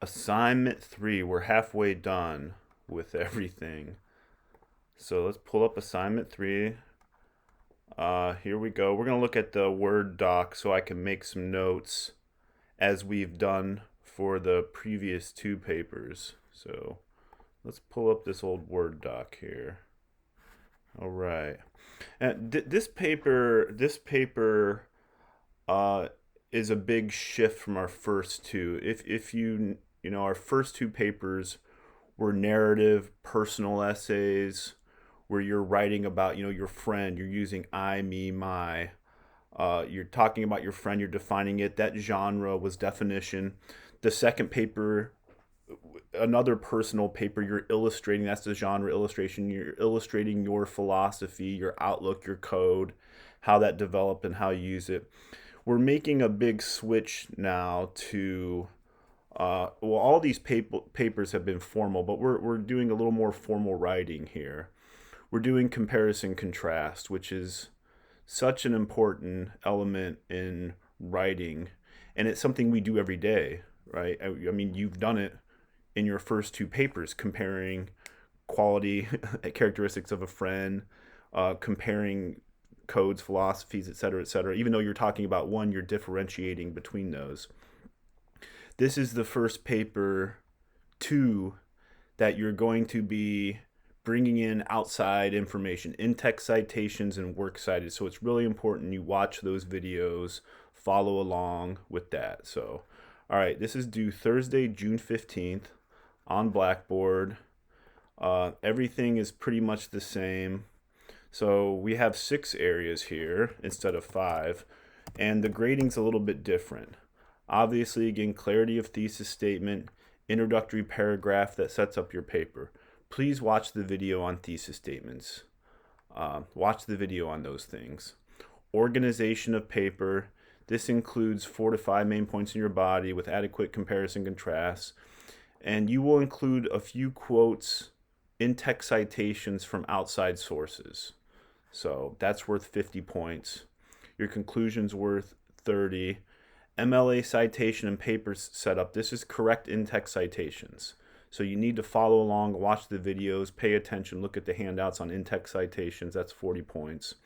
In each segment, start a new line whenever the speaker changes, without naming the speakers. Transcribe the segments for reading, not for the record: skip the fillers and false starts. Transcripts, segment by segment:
Assignment 3. We're halfway done with everything. So let's pull up assignment 3. Here we go. We're going to look at the Word doc so I can make some notes as we've done for the previous two papers. So let's pull up this old Word doc here. All right. And this paper uh, is a big shift from our first two. If you know, our first two papers were narrative, personal essays, where you're writing about, your friend. You're using I, me, my. You're talking about your friend. You're defining it. That genre was definition. The second paper, another personal paper, you're illustrating. That's the genre illustration. You're illustrating your philosophy, your outlook, your code, how that developed and how you use it. We're making a big switch now to well, all these papers have been formal, but we're doing a little more formal writing here. We're doing comparison contrast, which is such an important element in writing, and it's something we do every day, right? I mean, you've done it in your first two papers, comparing quality characteristics of a friend, comparing codes, philosophies, et cetera, et cetera. Even though you're talking about one, you're differentiating between those. This is the first paper, two, that you're going to be bringing in outside information, in-text citations and works cited. So it's really important you watch those videos, follow along with that. So, all right, this is due Thursday, June 15th on Blackboard. Everything is pretty much the same. So we have 6 areas here instead of 5, and the grading's a little bit different. Obviously, again, clarity of thesis statement, introductory paragraph that sets up your paper. Please watch the video on thesis statements. Watch the video on those things. Organization of paper. This includes 4 to 5 main points in your body with adequate comparison contrast. And you will include a few quotes, in-text citations from outside sources. So that's worth 50 points. Your conclusion's worth 30. MLA citation and paper setup. This is correct in-text citations. So you need to follow along, watch the videos, pay attention, look at the handouts on in-text citations. That's 40 points.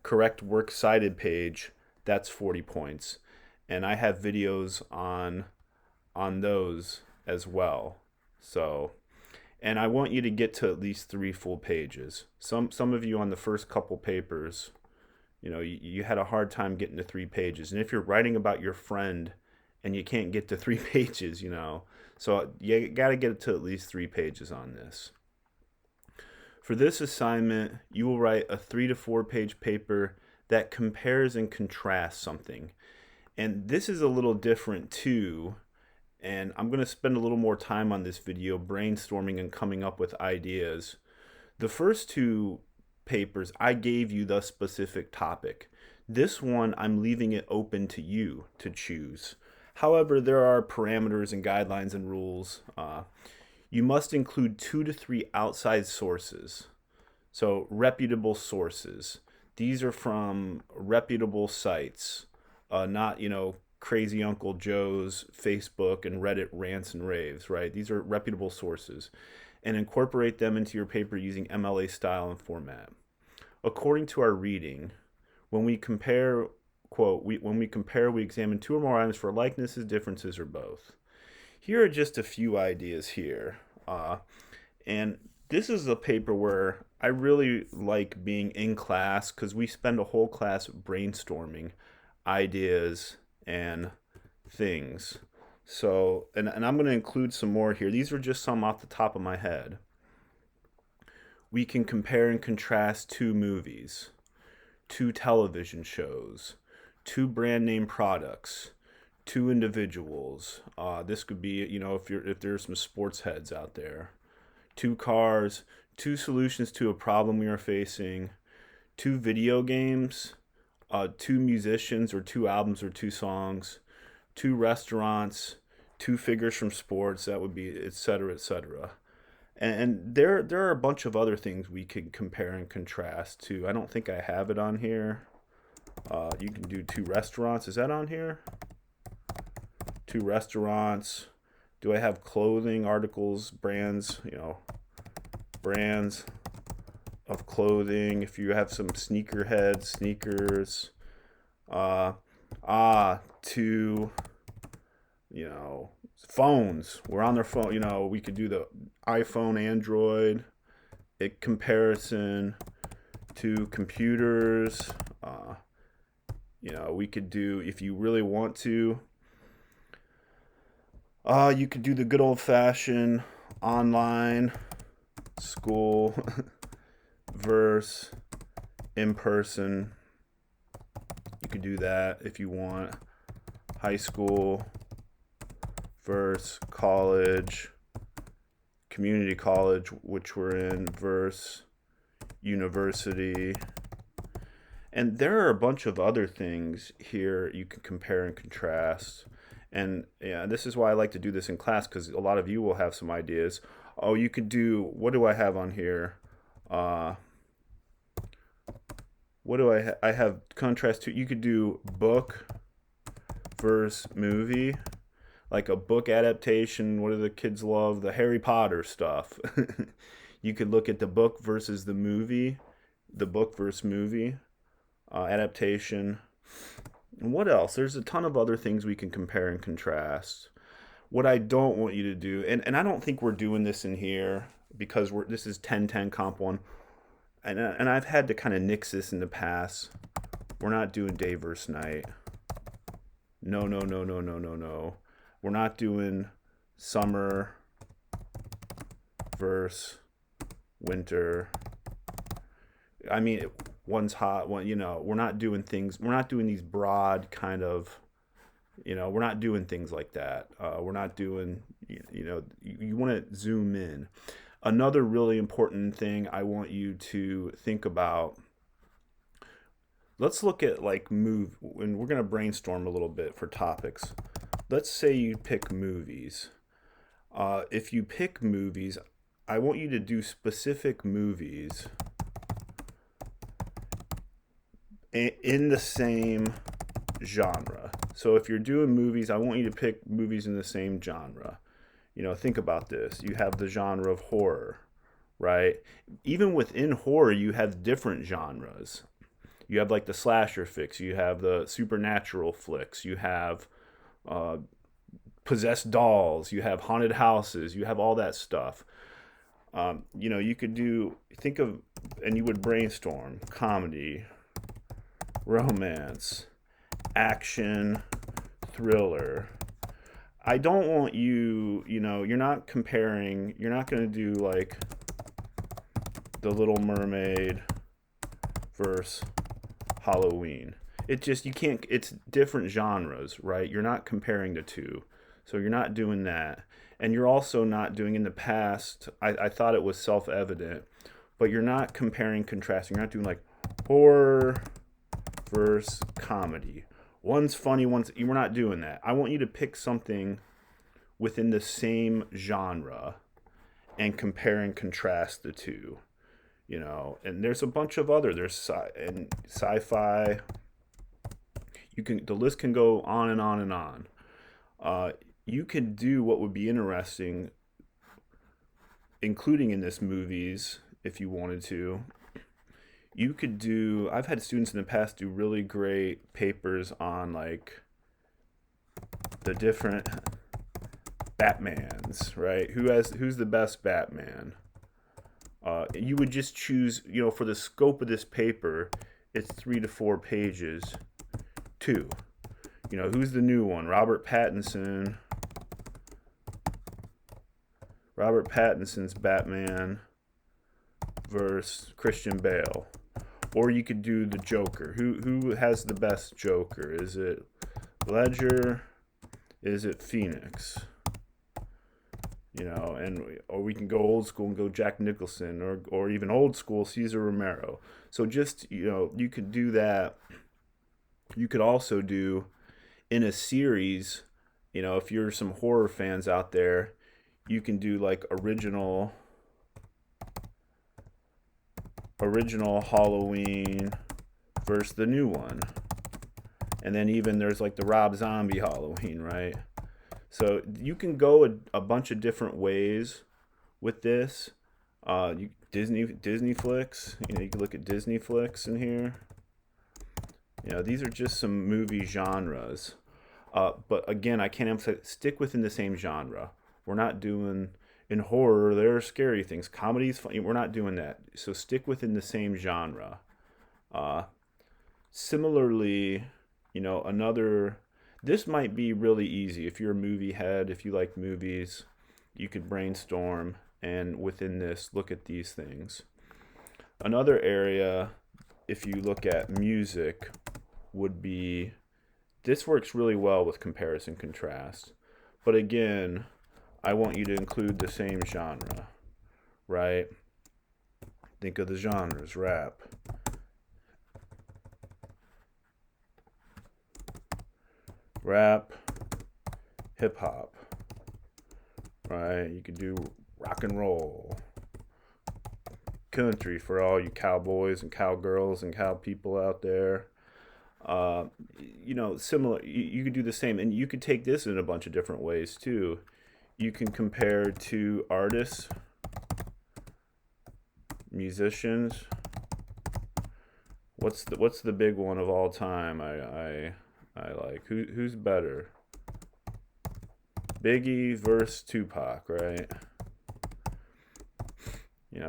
Correct works cited page. That's 40 points. And I have videos on those as well. So, and I want you to get to at least 3 full pages. Some of you on the first couple papers, you had a hard time getting to 3 pages. And if you're writing about your friend and you can't get to 3 pages, so you got to get to at least 3 pages on this. For this assignment, you will write a 3 to 4 page paper that compares and contrasts something. And this is a little different too. And I'm going to spend a little more time on this video brainstorming and coming up with ideas. The first 2 papers, I gave you the specific topic. This one, I'm leaving it open to you to choose. However, there are parameters and guidelines and rules. You must include 2 to 3 outside sources. So reputable sources. These are from reputable sites, not, crazy Uncle Joe's Facebook and Reddit rants and raves, right? These are reputable sources. And incorporate them into your paper using MLA style and format. According to our reading, when we compare, quote, when we compare, we examine 2 or more items for likenesses, differences, or both. Here are just a few ideas here. And this is a paper where I really like being in class because we spend a whole class brainstorming ideas and things. So, and I'm going to include some more here. These are just some off the top of my head. We can compare and contrast 2 movies, 2 television shows, 2 brand name products, 2 individuals. This could be, if there's some sports heads out there. 2 cars, 2 solutions to a problem we are facing, 2 video games, 2 musicians or 2 albums or 2 songs, 2 restaurants, 2 figures from sports. That would be et cetera, et cetera. And there are a bunch of other things we can compare and contrast to. I don't think I have it on here. You can do 2 restaurants. Is that on here? 2 restaurants, Do I have clothing, articles, brands, brands of clothing? If you have some sneakerhead sneakers, uh, to, phones. We're on their phone. We could do the iPhone, Android, comparison to computers. We could do, if you really want to, you could do the good old fashioned online school versus in person. You could do that if you want. High school versus college, community college, which we're in, versus university. And there are a bunch of other things here you can compare and contrast. And yeah, this is why I like to do this in class, because a lot of you will have some ideas. Oh, you could do, what do I have on here? What do I have contrast to? You could do book versus movie, like a book adaptation. What do the kids love? The Harry Potter stuff. You could look at the book versus the movie, the book versus movie adaptation. And what else? There's a ton of other things we can compare and contrast. What I don't want you to do, and I don't think we're doing this in here because this is 10-10 Comp 1, and I've had to kind of nix this in the past. We're not doing day versus night. No, no, no, no, no, no, no. We're not doing summer versus winter. I mean, one's hot, we're not doing these broad kind of, we're not doing things like that. We're not doing, you want to zoom in. Another really important thing I want you to think about, let's look at like and we're going to brainstorm a little bit for topics. Let's say you pick movies. If you pick movies, I want you to do specific movies in the same genre. So if you're doing movies, I want you to pick movies in the same genre. Think about this. You have the genre of horror, right? Even within horror, you have different genres. You have like the slasher flicks. You have the supernatural flicks. You have possessed dolls. You have haunted houses. You have all that stuff. You could and you would brainstorm comedy, romance, action, thriller. I don't want you, you're not comparing, you're not going to do like The Little Mermaid versus Halloween. You can't, it's different genres, right? You're not comparing the two. So you're not doing that. And you're also not doing, in the past, I thought it was self-evident, but you're not comparing, contrasting. You're not doing like horror versus comedy. One's funny, we're not doing that. I want you to pick something within the same genre and compare and contrast the two. And there's a bunch of there's sci-fi. The list can go on and on and on. You could do what would be interesting, including in this movies, if you wanted to. You could do, I've had students in the past do really great papers on like the different Batmans, right? Who's the best Batman? You would just choose, for the scope of this paper, it's 3 to 4 pages. 2. Who's the new one? Robert Pattinson's Batman versus Christian Bale. Or you could do the Joker. Who has the best Joker? Is it Ledger? Is it Phoenix? Or we can go old school and go Jack Nicholson, or even old school Cesar Romero. So just, you could do that. You could also do in a series, if you're some horror fans out there, you can do like original Halloween versus the new one. And then even there's like the Rob Zombie Halloween, right? So you can go a bunch of different ways with this. Disney flicks. You can look at Disney flicks in here. These are just some movie genres. But again, I can't emphasize, stick within the same genre. We're not doing, in horror, there are scary things. Comedy is funny. We're not doing that. So stick within the same genre. Uh, Similarly, this might be really easy. If you're a movie head, if you like movies, you could brainstorm and within this, look at these things. Another area, if you look at music, would be this works really well with comparison contrast. But again, I want you to include the same genre, right? Think of the genres: rap, hip hop, right? You could do rock and roll, country for all you cowboys and cowgirls and cow people out there. Similar. You could do the same, and you could take this in a bunch of different ways too. You can compare to artists, musicians. What's the big one of all time? I like who's better? Biggie versus Tupac, right?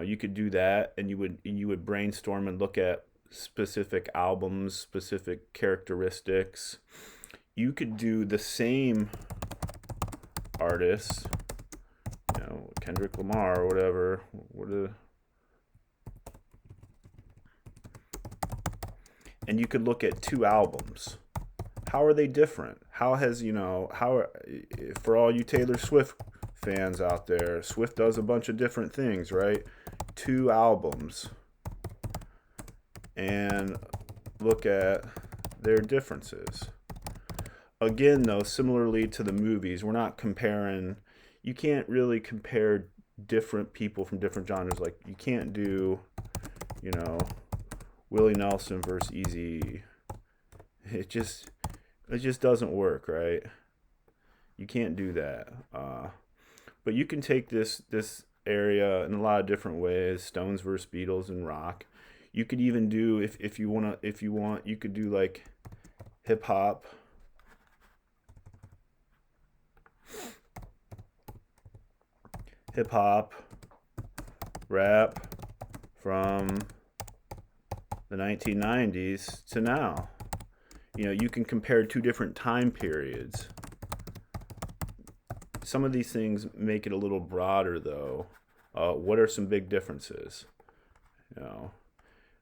You could do that, and you would brainstorm and look at specific albums, specific characteristics. You could do the same artist, Kendrick Lamar or whatever. And you could look at two albums. How are they different? For all you Taylor Swift fans out there, Swift does a bunch of different things, right? Two albums. And look at their differences. Again, though, similarly to the movies, we're not comparing. You can't really compare different people from different genres. Like, you can't do, Willie Nelson versus Easy. It just doesn't work, right? You can't do that. But you can take this area in a lot of different ways. Stones versus Beatles and rock. You could even do, if you want, you could do like hip hop. Hip hop, rap from the 1990s to now. You can compare two different time periods. Some of these things make it a little broader, though. What are some big differences?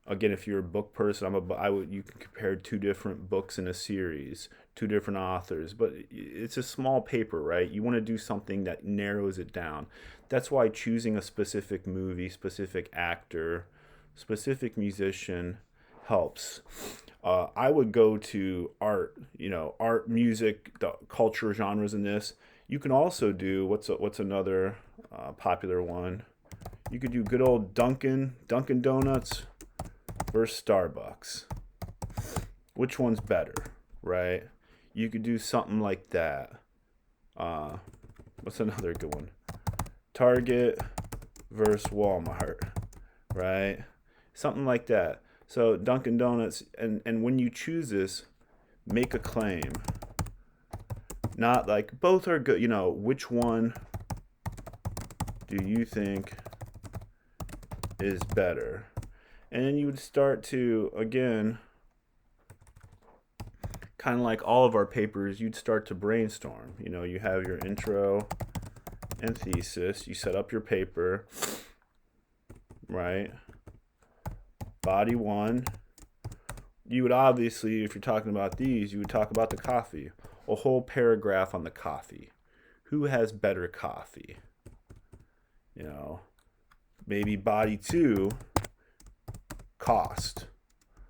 Again, if you're a book person, you can compare two different books in a series, two different authors, but it's a small paper, right? You want to do something that narrows it down. That's why choosing a specific movie, specific actor, specific musician helps. I would go to art, art, music, the culture genres in this. You can also do, what's another popular one? You could do good old Dunkin' Donuts versus Starbucks. Which one's better, right? You could do something like that. What's another good one? Target versus Walmart, right? Something like that. So Dunkin' Donuts, and when you choose this, make a claim. Not like both are good, which one do you think is better? And then you would start to, again, kind of like all of our papers, you'd start to brainstorm. You have your intro and thesis. You set up your paper, right? Body one. You would obviously, if you're talking about these, you would talk about the coffee. A whole paragraph on the coffee. Who has better coffee? Maybe body two, cost,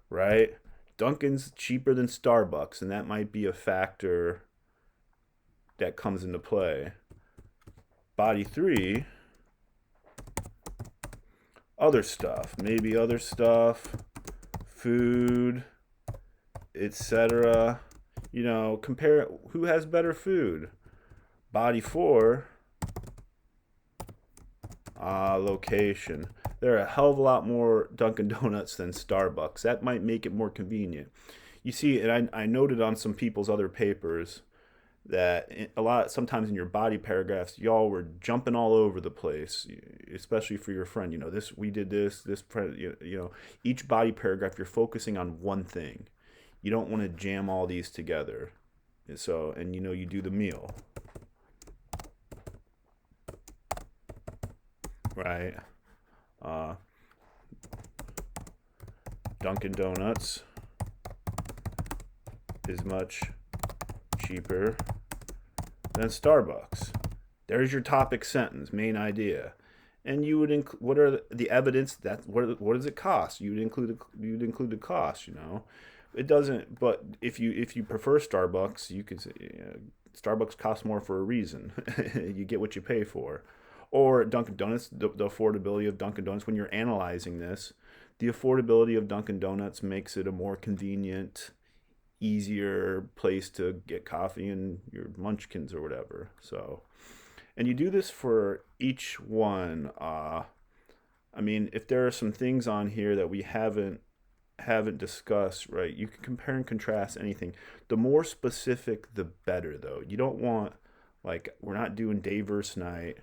right? Dunkin's cheaper than Starbucks, and that might be a factor that comes into play. Body three, other stuff, food, etc. Compare who has better food. Body 4, location. There are a hell of a lot more Dunkin' Donuts than Starbucks. That might make it more convenient. You see, and I noted on some people's other papers that a lot sometimes in your body paragraphs y'all were jumping all over the place, especially for your friend. This, we did this, each body paragraph you're focusing on one thing. You don't want to jam all these together. So, and you do the meal, right? uh, Dunkin' Donuts is much cheaper than Starbucks. There's your topic sentence, main idea. And you would include, what are the evidence that what does it cost? You'd include the cost. It doesn't. But if you prefer Starbucks, you could say Starbucks costs more for a reason. You get what you pay for. Or Dunkin' Donuts, the affordability of Dunkin' Donuts. When you're analyzing this, the affordability of Dunkin' Donuts makes it a more convenient, easier place to get coffee and your munchkins or whatever. So, and you do this for each one. I mean, if there are some things on here that we haven't discussed, right? You can compare and contrast anything. The more specific, the better, though. You don't want, like, we're not doing day versus night.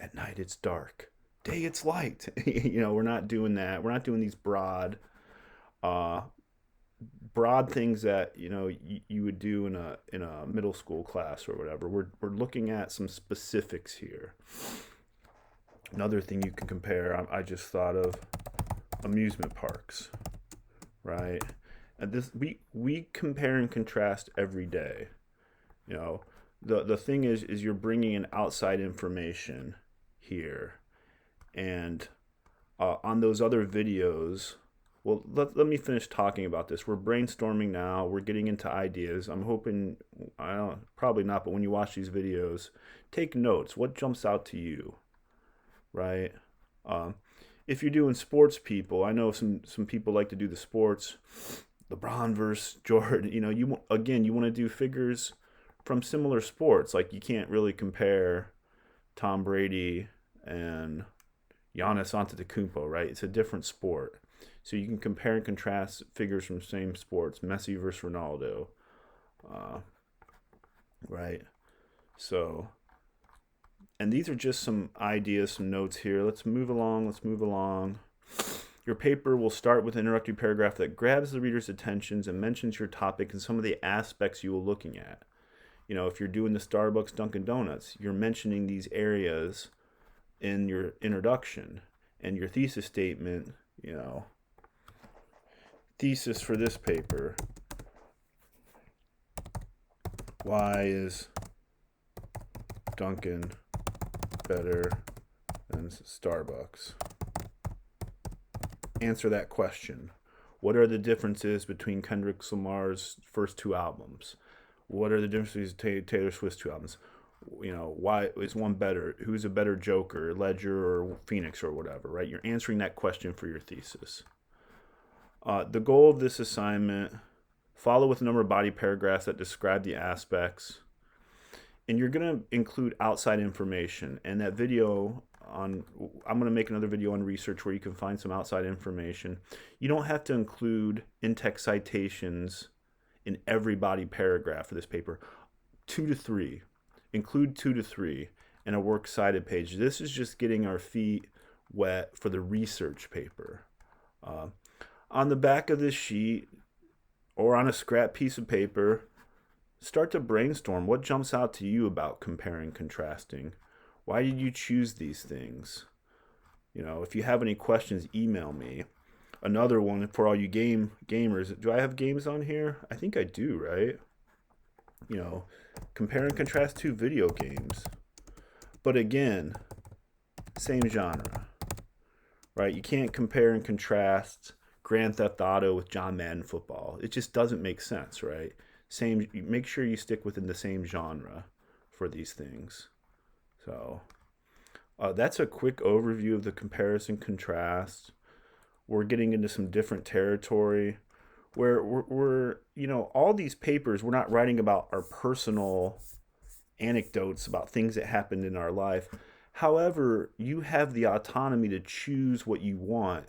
At night it's dark. Day it's light. We're not doing that. We're not doing these uh, broad things that you would do in a middle school class or whatever. We're looking at some specifics here. Another thing you can compare, I just thought of amusement parks, right? And this, we compare and contrast every day. You know, the thing is you're bringing in outside information here, and on those other videos. Well, let me finish talking about this. We're brainstorming now. We're getting into ideas. I'm hoping, I don't, probably not, but when you watch these videos, take notes. What jumps out to you, right? Um, if you're doing sports people, I know some people like to do the sports. LeBron versus Jordan. You want to do figures from similar sports. Like you can't really compare Tom Brady and Giannis Antetokounmpo, right? It's a different sport. So you can compare and contrast figures from same sports, Messi versus Ronaldo, uh, right? So, and these are just some ideas, some notes here. Let's move along. Let's move along. Your paper will start with an introductory paragraph that grabs the reader's attentions and mentions your topic and some of the aspects you will looking at. If you're doing the Starbucks, Dunkin' Donuts, you're mentioning these areas in your introduction and your thesis statement. Thesis for this paper: why is Dunkin' better than Starbucks? Answer that question. What are the differences between Kendrick Lamar's first two albums? What are the differences between Taylor Swift's two albums? Why is one better? Who's a better Joker, Ledger or Phoenix or whatever, right? You're answering that question for your thesis. The goal of this assignment: follow with a number of body paragraphs that describe the aspects. And you're going to include outside information. And that video I'm going to make another video on research where you can find some outside information. You don't have to include in-text citations in every body paragraph for this paper. 2 to 3. Include 2 to 3 in a works cited page. This is just getting our feet wet for the research paper. On the back of this sheet or on a scrap piece of paper, start to brainstorm what jumps out to you about comparing, contrasting. Why did you choose these things? If you have any questions, email me. Another one for all you gamers. Do I have games on here? I think I do, right? Compare and contrast two video games. But again, same genre, right? You can't compare and contrast Grand Theft Auto with John Madden football. It just doesn't make sense, right? Make sure you stick within the same genre for these things. So that's a quick overview of the comparison contrast. We're getting into some different territory where we're all these papers, we're not writing about our personal anecdotes about things that happened in our life. However, you have the autonomy to choose what you want.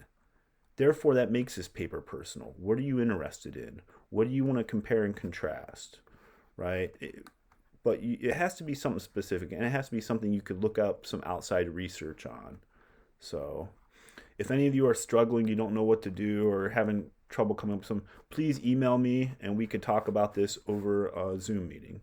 Therefore, that makes this paper personal. What are you interested in? What do you want to compare and contrast? Right? But it has to be something specific, and it has to be something you could look up some outside research on. So, if any of you are struggling, you don't know what to do, or having trouble coming up with some, please email me and we could talk about this over a Zoom meeting.